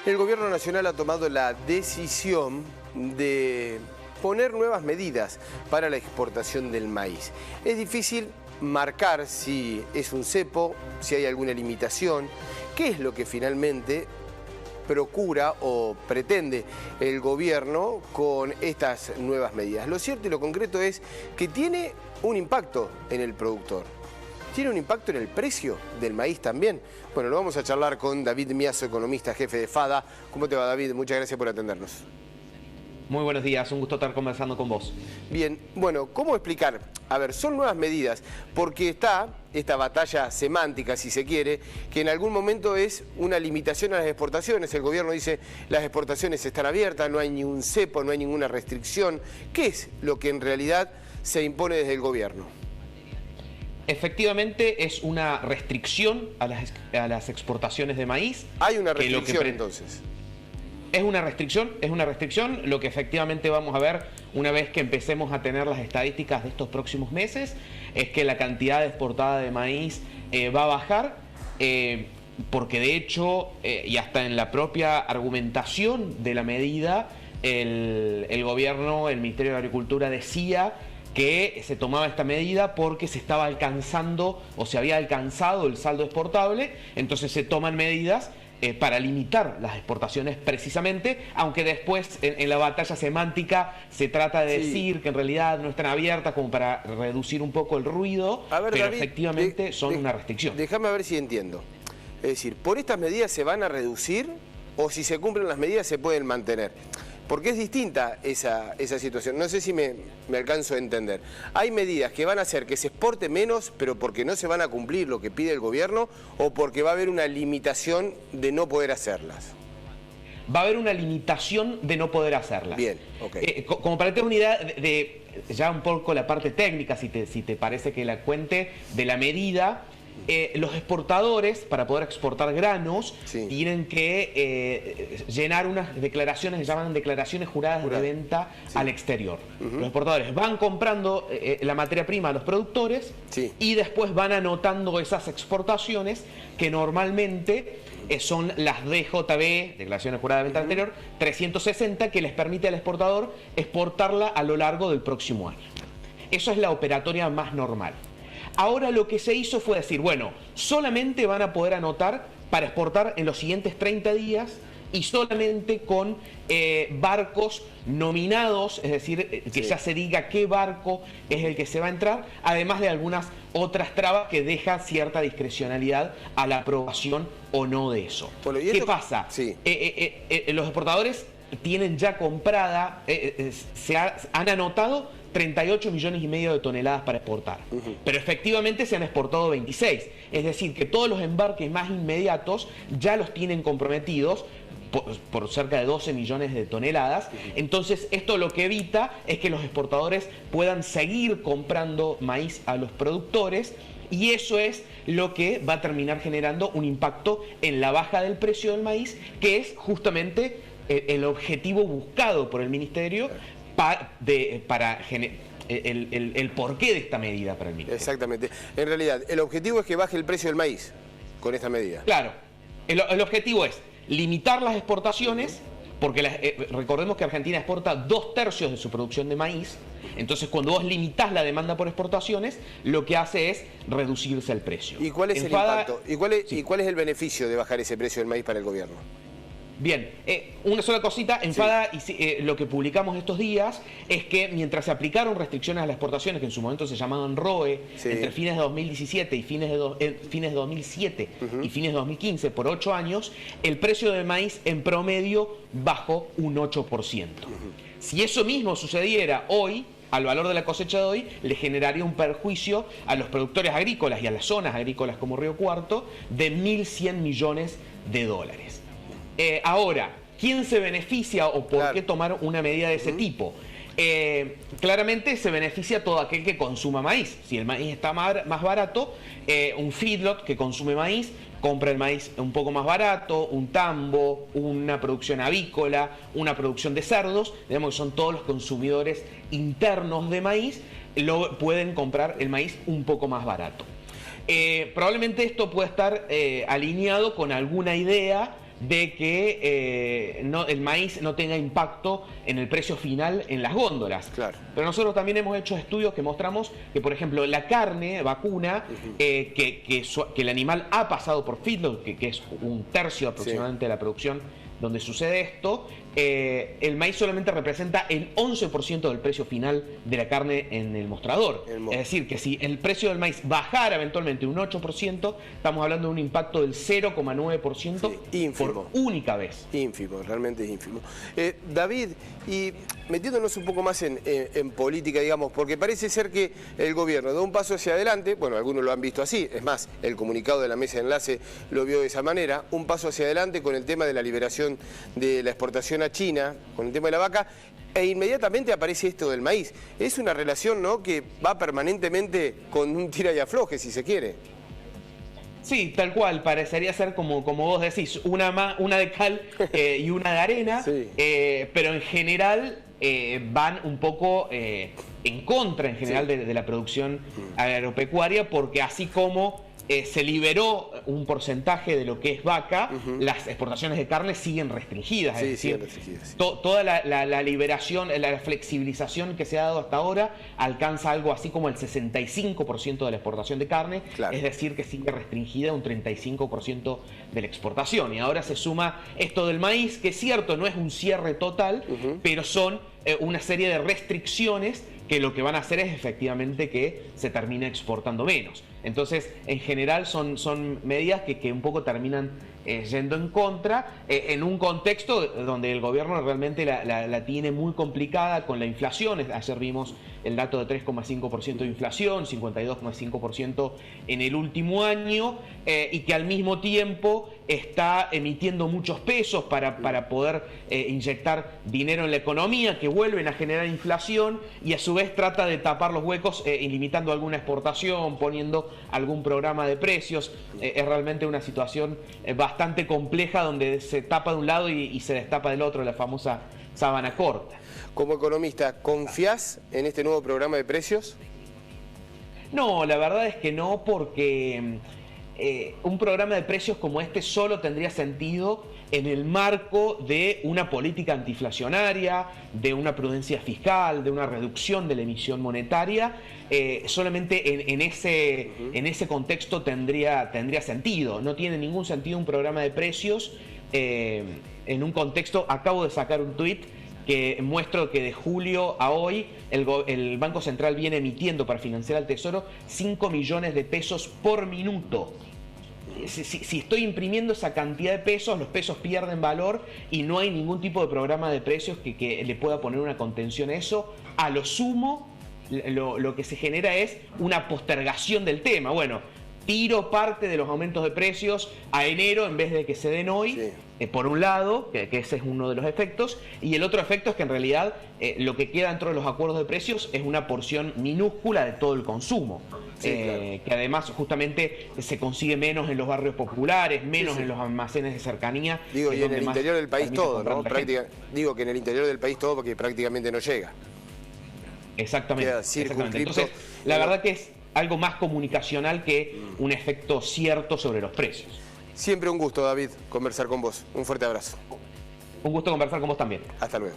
El Gobierno Nacional ha tomado la decisión de poner nuevas medidas para la exportación del maíz. Es difícil marcar si es un cepo, si hay alguna limitación, qué es lo que finalmente procura o pretende el gobierno con estas nuevas medidas. Lo cierto y lo concreto es que tiene un impacto en el productor. ¿Tiene un impacto en el precio del maíz también? Bueno, lo vamos a charlar con David Miazo, economista, jefe de FADA. ¿Cómo te va, David? Muchas gracias por atendernos. Muy buenos días, un gusto estar conversando con vos. Bien, bueno, ¿cómo explicar? A ver, son nuevas medidas, porque está esta batalla semántica, si se quiere, que en algún momento es una limitación a las exportaciones. El gobierno dice, las exportaciones están abiertas, no hay ni un cepo, no hay ninguna restricción. ¿Qué es lo que en realidad se impone desde el gobierno? Efectivamente es una restricción a las exportaciones de maíz. Hay una restricción entonces. Es una restricción. Lo que efectivamente vamos a ver una vez que empecemos a tener las estadísticas de estos próximos meses es que la cantidad exportada de maíz va a bajar, porque de hecho, y hasta en la propia argumentación de la medida, el gobierno, el Ministerio de Agricultura decía que se tomaba esta medida porque se estaba alcanzando o se había alcanzado el saldo exportable, entonces se toman medidas para limitar las exportaciones precisamente, aunque después en la batalla semántica se trata de decir que en realidad no están abiertas como para reducir un poco el ruido, pero David, efectivamente son una restricción. Déjame ver si entiendo. Es decir, ¿por estas medidas se van a reducir o si se cumplen las medidas se pueden mantener? Porque es distinta esa situación. No sé si me alcanzo a entender. Hay medidas que van a hacer que se exporte menos, pero porque no se van a cumplir lo que pide el gobierno, o porque va a haber una limitación de no poder hacerlas. Va a haber una limitación de no poder hacerlas. Bien, ok. Como para tener una idea de ya un poco la parte técnica, si te parece que la cuente, de la medida. Los exportadores, para poder exportar granos, tienen que llenar unas declaraciones, se llaman declaraciones juradas de venta al exterior. Los exportadores van comprando la materia prima a los productores y después van anotando esas exportaciones que normalmente son las DJB, declaraciones juradas de venta al exterior, 360, que les permite al exportador exportarla a lo largo del próximo año. Eso es la operatoria más normal. Ahora lo que se hizo fue decir, bueno, solamente van a poder anotar para exportar en los siguientes 30 días y solamente con barcos nominados, es decir, que ya se diga qué barco es el que se va a entrar, además de algunas otras trabas que deja cierta discrecionalidad a la aprobación o no de eso. Bueno, ¿qué pasa? Los exportadores tienen ya comprada, han anotado 38 millones y medio de toneladas para exportar. Pero efectivamente se han exportado 26. Es decir, que todos los embarques más inmediatos ya los tienen comprometidos por cerca de 12 millones de toneladas. Entonces, esto lo que evita es que los exportadores puedan seguir comprando maíz a los productores, y eso es lo que va a terminar generando un impacto en la baja del precio del maíz, que es justamente el objetivo buscado por el Ministerio para el porqué de esta medida para el Ministerio. Exactamente. En realidad, el objetivo es que baje el precio del maíz con esta medida. Claro. El objetivo es limitar las exportaciones, porque recordemos que Argentina exporta 2/3 de su producción de maíz. Entonces, cuando vos limitás la demanda por exportaciones, lo que hace es reducirse el precio. ¿Y cuál es el impacto? ¿Y cuál es el beneficio de bajar ese precio del maíz para el gobierno? Bien, una sola cosita, en FADA lo que publicamos estos días es que mientras se aplicaron restricciones a las exportaciones, que en su momento se llamaban ROE, entre fines de 2017 y fines de 2007 y fines de 2015, por 8 años, el precio del maíz en promedio bajó un 8%. Si eso mismo sucediera hoy, al valor de la cosecha de hoy, le generaría un perjuicio a los productores agrícolas y a las zonas agrícolas como Río Cuarto de 1.100 millones de dólares. Ahora, ¿quién se beneficia o por qué tomar una medida de ese tipo? Claramente se beneficia todo aquel que consuma maíz. Si el maíz está más barato, un feedlot que consume maíz compra el maíz un poco más barato, un tambo, una producción avícola, una producción de cerdos, digamos que son todos los consumidores internos de maíz, pueden comprar el maíz un poco más barato. Probablemente esto pueda estar alineado con alguna idea de que el maíz no tenga impacto en el precio final en las góndolas. Claro. Pero nosotros también hemos hecho estudios que mostramos que, por ejemplo, la carne vacuna, que el animal ha pasado por feedlot, que es un tercio aproximadamente de la producción donde sucede esto, el maíz solamente representa el 11% del precio final de la carne en el mostrador. Es decir, que si el precio del maíz bajara eventualmente un 8%, estamos hablando de un impacto del 0,9% por única vez. Ínfimo, realmente es ínfimo. David, y metiéndonos un poco más en política, digamos, porque parece ser que el gobierno da un paso hacia adelante, bueno, algunos lo han visto así, es más, el comunicado de la mesa de enlace lo vio de esa manera, un paso hacia adelante con el tema de la liberación de la exportación a China, con el tema de la vaca, e inmediatamente aparece esto del maíz. Es una relación, ¿no?, que va permanentemente con un tira y afloje, si se quiere. Sí, tal cual, parecería ser como vos decís, una de cal y una de arena, pero en general van un poco en contra en general de la producción agropecuaria, porque así como se liberó un porcentaje de lo que es vaca, las exportaciones de carne siguen restringidas. Es decir, toda la liberación, la flexibilización que se ha dado hasta ahora alcanza algo así como el 65% de la exportación de carne, es decir, que sigue restringida un 35% de la exportación. Y ahora se suma esto del maíz, que es cierto, no es un cierre total, pero son una serie de restricciones que lo que van a hacer es efectivamente que se termine exportando menos. Entonces, en general son medidas que un poco terminan yendo en contra, en un contexto donde el gobierno realmente la tiene muy complicada con la inflación. Ayer vimos el dato de 3,5% de inflación, 52,5% en el último año, y que al mismo tiempo está emitiendo muchos pesos para poder inyectar dinero en la economía, que vuelven a generar inflación, y a su vez trata de tapar los huecos limitando alguna exportación, poniendo algún programa de precios. Es realmente una situación bastante compleja, donde se tapa de un lado y se destapa del otro, la famosa sábana corta. Como economista, ¿confías en este nuevo programa de precios? No, la verdad es que no, porque un programa de precios como este solo tendría sentido en el marco de una política antiinflacionaria, de una prudencia fiscal, de una reducción de la emisión monetaria. Solamente en ese contexto tendría sentido. No tiene ningún sentido un programa de precios en un contexto. Acabo de sacar un tuit que muestro que de julio a hoy el Banco Central viene emitiendo para financiar al Tesoro 5 millones de pesos por minuto. Si estoy imprimiendo esa cantidad de pesos, los pesos pierden valor y no hay ningún tipo de programa de precios que le pueda poner una contención a eso. A lo sumo, lo que se genera es una postergación del tema. Bueno, tiro parte de los aumentos de precios a enero en vez de que se den hoy, por un lado, que ese es uno de los efectos, y el otro efecto es que en realidad lo que queda dentro de los acuerdos de precios es una porción minúscula de todo el consumo. Que además justamente se consigue menos en los barrios populares, menos en los almacenes de cercanía. Digo, y en el interior del país todo, ¿no? Digo que en el interior del país todo, porque prácticamente no llega. Exactamente. Entonces, la verdad que es algo más comunicacional que un efecto cierto sobre los precios. Siempre un gusto, David, conversar con vos. Un fuerte abrazo. Un gusto conversar con vos también. Hasta luego.